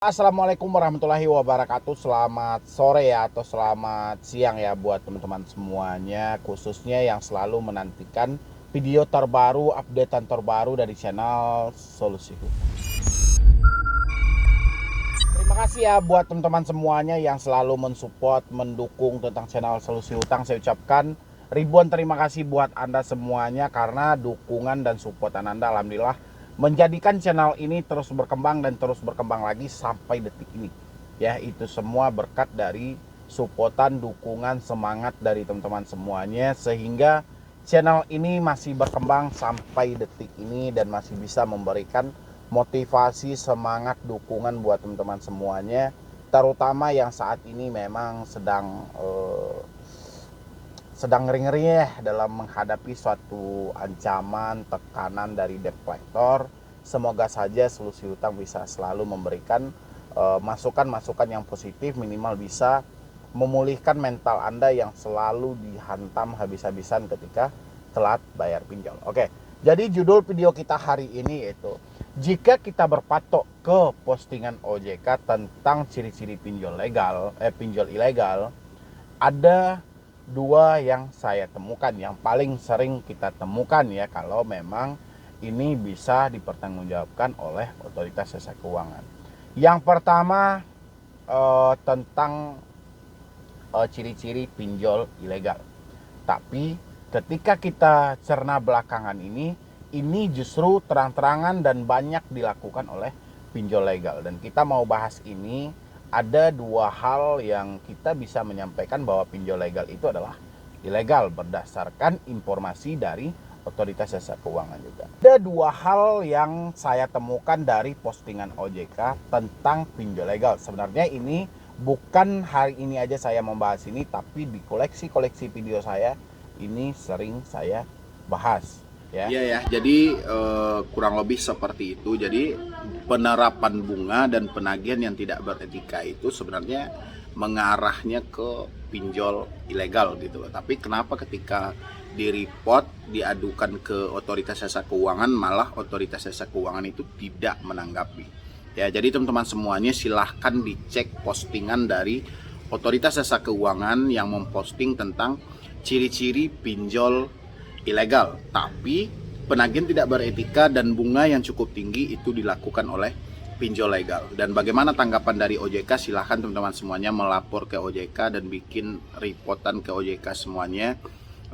Assalamualaikum warahmatullahi wabarakatuh. Selamat sore ya atau selamat siang ya buat teman-teman semuanya, khususnya yang selalu menantikan video terbaru, updatean terbaru dari channel Solusi Hukum. Terima kasih ya buat teman-teman semuanya yang selalu mensupport, mendukung tentang channel Solusi Hutang. Saya ucapkan ribuan terima kasih buat Anda semuanya karena dukungan dan supportan Anda alhamdulillah menjadikan channel ini terus berkembang dan terus berkembang lagi sampai detik ini. Ya, itu semua berkat dari supportan, dukungan, semangat dari teman-teman semuanya sehingga channel ini masih berkembang sampai detik ini dan masih bisa memberikan motivasi, semangat, dukungan buat teman-teman semuanya, terutama yang saat ini memang sedang ngeri-ngeri ya dalam menghadapi suatu ancaman, tekanan dari debt collector. Semoga saja Solusi Hutang bisa selalu memberikan masukan-masukan yang positif, minimal bisa memulihkan mental Anda yang selalu dihantam habis-habisan ketika telat bayar pinjol. Oke, jadi judul video kita hari ini yaitu jika kita berpatok ke postingan OJK tentang ciri-ciri pinjol ilegal, ada dua yang saya temukan, yang paling sering kita temukan ya kalau memang ini bisa dipertanggungjawabkan oleh otoritas jasa keuangan. Yang pertama tentang ciri-ciri pinjol ilegal. Tapi ketika kita cerna belakangan ini justru terang-terangan dan banyak dilakukan oleh pinjol legal. Dan kita mau bahas ini, ada dua hal yang kita bisa menyampaikan bahwa pinjol legal itu adalah ilegal berdasarkan informasi dari otoritas jasa keuangan juga. Ada dua hal yang saya temukan dari postingan OJK tentang pinjol legal. Sebenarnya ini bukan hari ini aja saya membahas ini, tapi di koleksi video saya ini sering saya bahas. Iya ya, jadi kurang lebih seperti itu. Jadi penerapan bunga dan penagihan yang tidak beretika itu sebenarnya mengarahnya ke pinjol ilegal gitu loh. Tapi kenapa ketika di-report, diadukan ke otoritas jasa keuangan, malah otoritas jasa keuangan itu tidak menanggapi. Ya, jadi teman-teman semuanya silahkan dicek postingan dari otoritas jasa keuangan yang memposting tentang ciri-ciri pinjol ilegal, tapi penagihan tidak beretika dan bunga yang cukup tinggi itu dilakukan oleh pinjol legal. Dan bagaimana tanggapan dari OJK? Silahkan teman-teman semuanya melapor ke OJK dan bikin reportan ke OJK semuanya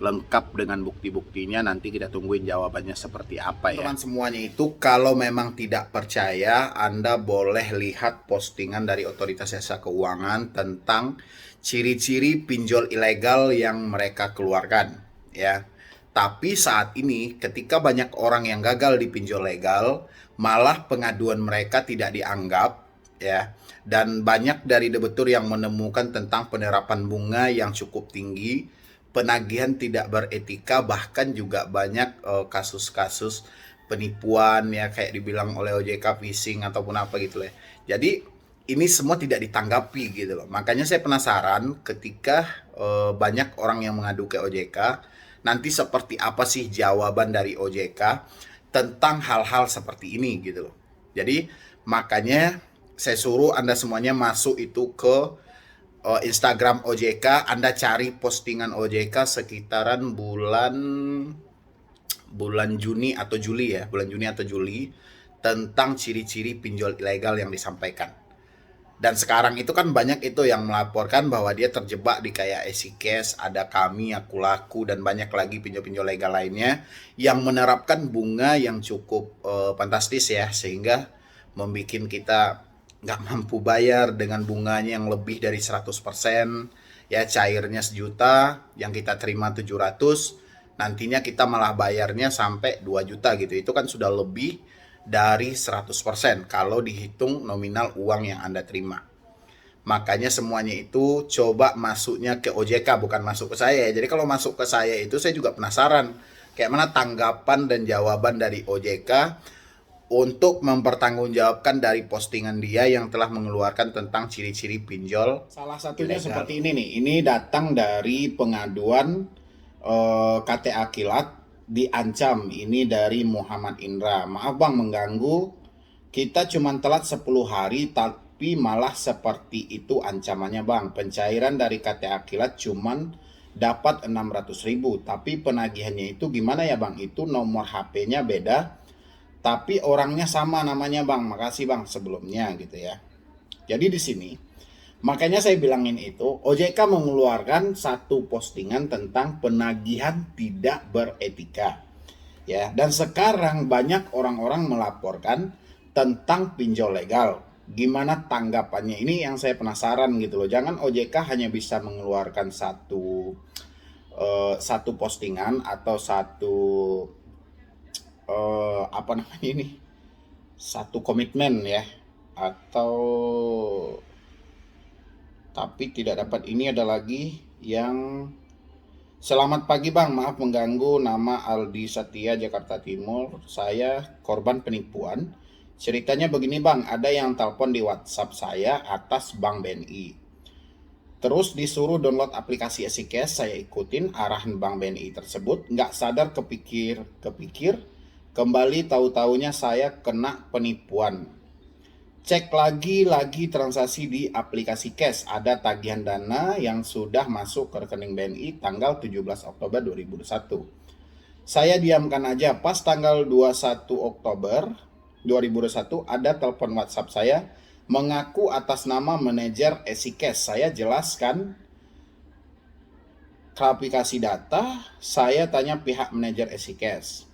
lengkap dengan bukti-buktinya. Nanti kita tungguin jawabannya seperti apa ya. Teman semuanya itu kalau memang tidak percaya, Anda boleh lihat postingan dari otoritas jasa keuangan tentang ciri-ciri pinjol ilegal yang mereka keluarkan ya. Tapi saat ini ketika banyak orang yang gagal di pinjol legal, malah pengaduan mereka tidak dianggap ya. Dan banyak dari debitur yang menemukan tentang penerapan bunga yang cukup tinggi, penagihan tidak beretika, bahkan juga banyak kasus-kasus penipuan ya, kayak dibilang oleh OJK phishing ataupun apa gitu ya. Jadi ini semua tidak ditanggapi gitu loh. Makanya saya penasaran ketika banyak orang yang mengadu ke OJK, nanti seperti apa sih jawaban dari OJK tentang hal-hal seperti ini gitu loh. Jadi makanya saya suruh Anda semuanya masuk itu ke Instagram OJK. Anda cari postingan OJK sekitaran bulan Juni atau Juli ya, bulan Juni atau Juli, tentang ciri-ciri pinjol ilegal yang disampaikan. Dan sekarang itu kan banyak itu yang melaporkan bahwa dia terjebak di kayak EasyCash, ada Kami, Aku Laku, dan banyak lagi pinjol-pinjol legal lainnya yang menerapkan bunga yang cukup fantastis ya, sehingga membuat kita nggak mampu bayar dengan bunganya yang lebih dari 100%, ya cairnya 1 juta, yang kita terima 700, nantinya kita malah bayarnya sampai 2 juta gitu. Itu kan sudah lebih dari 100% kalau dihitung nominal uang yang Anda terima. Makanya semuanya itu coba masuknya ke OJK, bukan masuk ke saya. Jadi kalau masuk ke saya itu saya juga penasaran kayak mana tanggapan dan jawaban dari OJK untuk mempertanggungjawabkan dari postingan dia yang telah mengeluarkan tentang ciri-ciri pinjol. Salah satunya ilegal. Seperti ini nih, ini datang dari pengaduan KTA Kilat, diancam, ini dari Muhammad Indra. Maaf bang mengganggu, kita cuma telat 10 hari tapi malah seperti itu ancamannya Bang. Pencairan dari KTA Kilat cuman dapat 600.000, tapi penagihannya itu gimana ya Bang? Itu nomor HP-nya beda, tapi orangnya sama namanya Bang. Makasih Bang sebelumnya gitu ya. Jadi di sini makanya saya bilangin itu, OJK mengeluarkan satu postingan tentang penagihan tidak beretika. Ya, dan sekarang banyak orang-orang melaporkan tentang pinjol legal. Gimana tanggapannya? Ini yang saya penasaran gitu loh. Jangan OJK hanya bisa mengeluarkan satu postingan atau apa namanya ini? Satu komitmen ya, atau tapi tidak dapat. Ini ada lagi yang selamat pagi Bang, maaf mengganggu, nama Aldi Satya Jakarta Timur, saya korban penipuan. Ceritanya begini Bang, ada yang telepon di WhatsApp saya atas Bank BNI. Terus disuruh download aplikasi EasyCash, saya ikutin arahan Bank BNI tersebut, nggak sadar kepikir, kembali tahu-taunya saya kena penipuan. Cek lagi transaksi di aplikasi Cash, ada tagihan dana yang sudah masuk ke rekening BNI tanggal 17 Oktober 2021. Saya diamkan aja, pas tanggal 21 Oktober 2021 ada telepon WhatsApp saya mengaku atas nama manajer EasyCash. Saya jelaskan klarifikasi data, saya tanya pihak manajer EasyCash.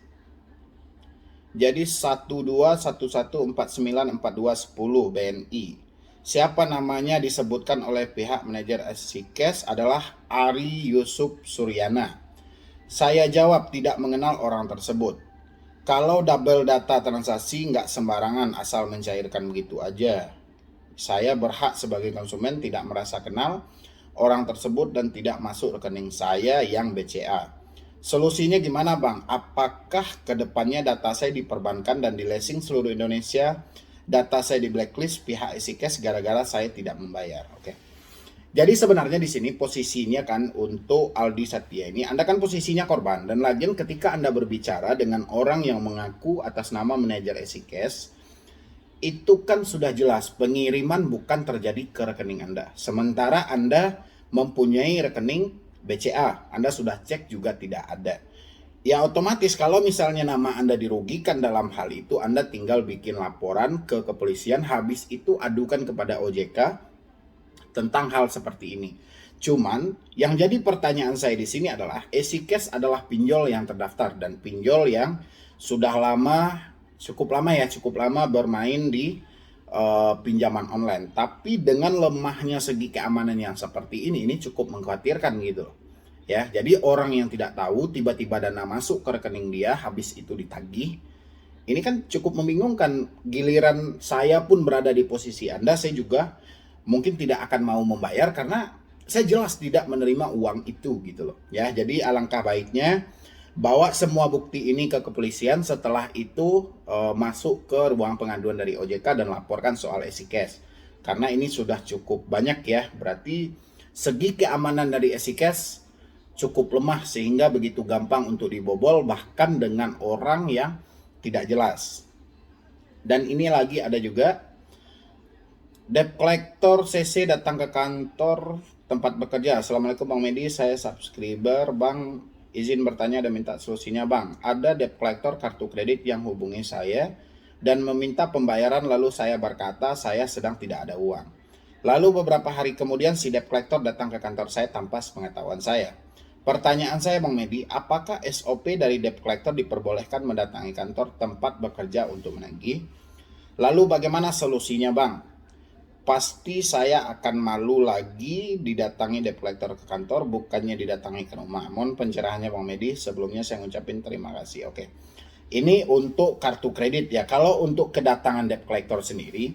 Jadi 1211494210 BNI. Siapa namanya disebutkan oleh pihak manajer EasyCash adalah Ari Yusuf Suryana. Saya jawab tidak mengenal orang tersebut. Kalau double data transaksi nggak sembarangan asal mencairkan begitu aja. Saya berhak sebagai konsumen tidak merasa kenal orang tersebut dan tidak masuk rekening saya yang BCA. Solusinya gimana Bang? Apakah kedepannya data saya diperbankan dan di leasing seluruh Indonesia, data saya di blacklist pihak EasyCash gara-gara saya tidak membayar? Oke. Jadi sebenarnya di sini posisinya kan untuk Aldi Satya ini, Anda kan posisinya korban, dan lagian ketika Anda berbicara dengan orang yang mengaku atas nama manajer EasyCash, itu kan sudah jelas pengiriman bukan terjadi ke rekening Anda. Sementara Anda mempunyai rekening BCA, Anda sudah cek juga tidak ada. Ya otomatis kalau misalnya nama Anda dirugikan dalam hal itu, Anda tinggal bikin laporan ke kepolisian, habis itu adukan kepada OJK tentang hal seperti ini. Cuman yang jadi pertanyaan saya di sini adalah EasyCash adalah pinjol yang terdaftar dan pinjol yang sudah cukup lama bermain di pinjaman online. Tapi dengan lemahnya segi keamanan yang seperti ini cukup mengkhawatirkan gitu. Ya, jadi orang yang tidak tahu tiba-tiba dana masuk ke rekening dia, habis itu ditagih. Ini kan cukup membingungkan. Giliran saya pun berada di posisi Anda, saya juga mungkin tidak akan mau membayar karena saya jelas tidak menerima uang itu gitu loh. Ya, jadi alangkah baiknya bawa semua bukti ini ke kepolisian, setelah itu masuk ke ruang pengaduan dari OJK dan laporkan soal EasyCash. Karena ini sudah cukup banyak ya, berarti segi keamanan dari EasyCash cukup lemah sehingga begitu gampang untuk dibobol bahkan dengan orang yang tidak jelas. Dan ini lagi ada juga debt collector CC datang ke kantor tempat bekerja. Assalamualaikum Bang Medi, saya subscriber Bang, izin bertanya dan minta solusinya Bang. Ada debt collector kartu kredit yang hubungi saya dan meminta pembayaran, lalu saya berkata saya sedang tidak ada uang. Lalu beberapa hari kemudian si debt collector datang ke kantor saya tanpa sepengetahuan saya. Pertanyaan saya Bang Medi, apakah SOP dari debt collector diperbolehkan mendatangi kantor tempat bekerja untuk menagih? Lalu bagaimana solusinya Bang? Pasti saya akan malu lagi didatangi debt collector ke kantor, bukannya didatangi ke rumah. Mohon pencerahannya Bang Medi, sebelumnya saya ngucapin terima kasih. Oke, ini untuk kartu kredit ya. Kalau untuk kedatangan debt collector sendiri,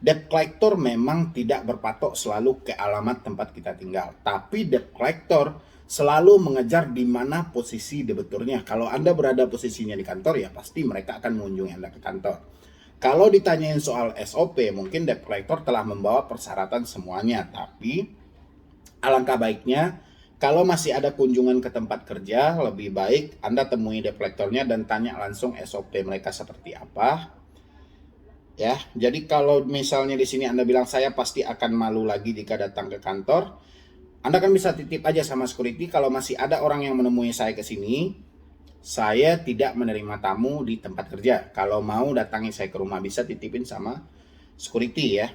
debt collector memang tidak berpatok selalu ke alamat tempat kita tinggal, tapi debt collector selalu mengejar di mana posisi debiturnya. Kalau Anda berada posisinya di kantor, ya pasti mereka akan mengunjungi Anda ke kantor. Kalau ditanyain soal SOP, mungkin debt collector telah membawa persyaratan semuanya, tapi alangkah baiknya kalau masih ada kunjungan ke tempat kerja, lebih baik Anda temui debt collectornya dan tanya langsung SOP mereka seperti apa. Ya, jadi kalau misalnya di sini Anda bilang saya pasti akan malu lagi jika datang ke kantor, Anda kan bisa titip aja sama security kalau masih ada orang yang menemui saya ke sini, saya tidak menerima tamu di tempat kerja. Kalau mau datangi saya ke rumah bisa titipin sama security ya.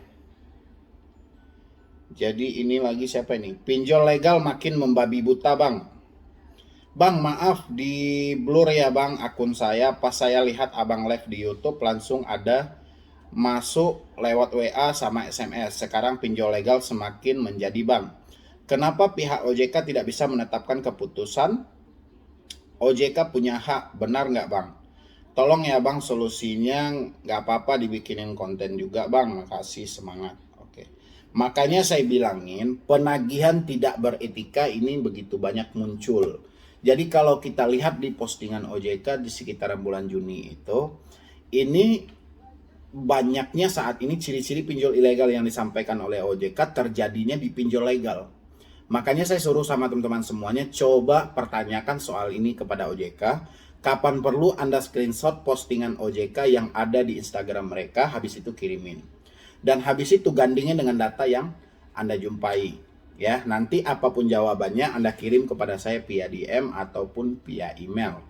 Jadi ini lagi siapa ini? Pinjol legal makin membabi buta, Bang. Bang, maaf di blur ya, Bang, akun saya. Pas saya lihat Abang live di YouTube langsung ada masuk lewat WA sama SMS. Sekarang pinjol legal semakin menjadi, Bang. Kenapa pihak OJK tidak bisa menetapkan keputusan? OJK punya hak, benar nggak, Bang? Tolong ya, Bang, solusinya nggak apa-apa dibikinin konten juga, Bang. Makasih, semangat. Oke. Makanya saya bilangin penagihan tidak beretika ini begitu banyak muncul. Jadi kalau kita lihat di postingan OJK di sekitaran bulan Juni itu, ini banyaknya saat ini ciri-ciri pinjol ilegal yang disampaikan oleh OJK terjadinya di pinjol legal. Makanya saya suruh sama teman-teman semuanya coba pertanyakan soal ini kepada OJK. Kapan perlu Anda screenshot postingan OJK yang ada di Instagram mereka, habis itu kirimin. Dan habis itu gandingin dengan data yang Anda jumpai. Ya, nanti apapun jawabannya Anda kirim kepada saya via DM ataupun via email.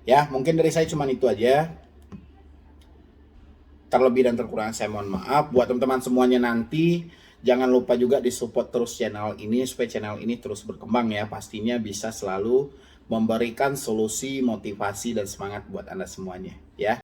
Ya, mungkin dari saya cuma itu aja. Terlebih dan terkurang saya mohon maaf. Buat teman-teman semuanya nanti jangan lupa juga disupport terus channel ini supaya channel ini terus berkembang ya. Pastinya bisa selalu memberikan solusi, motivasi dan semangat buat Anda semuanya ya.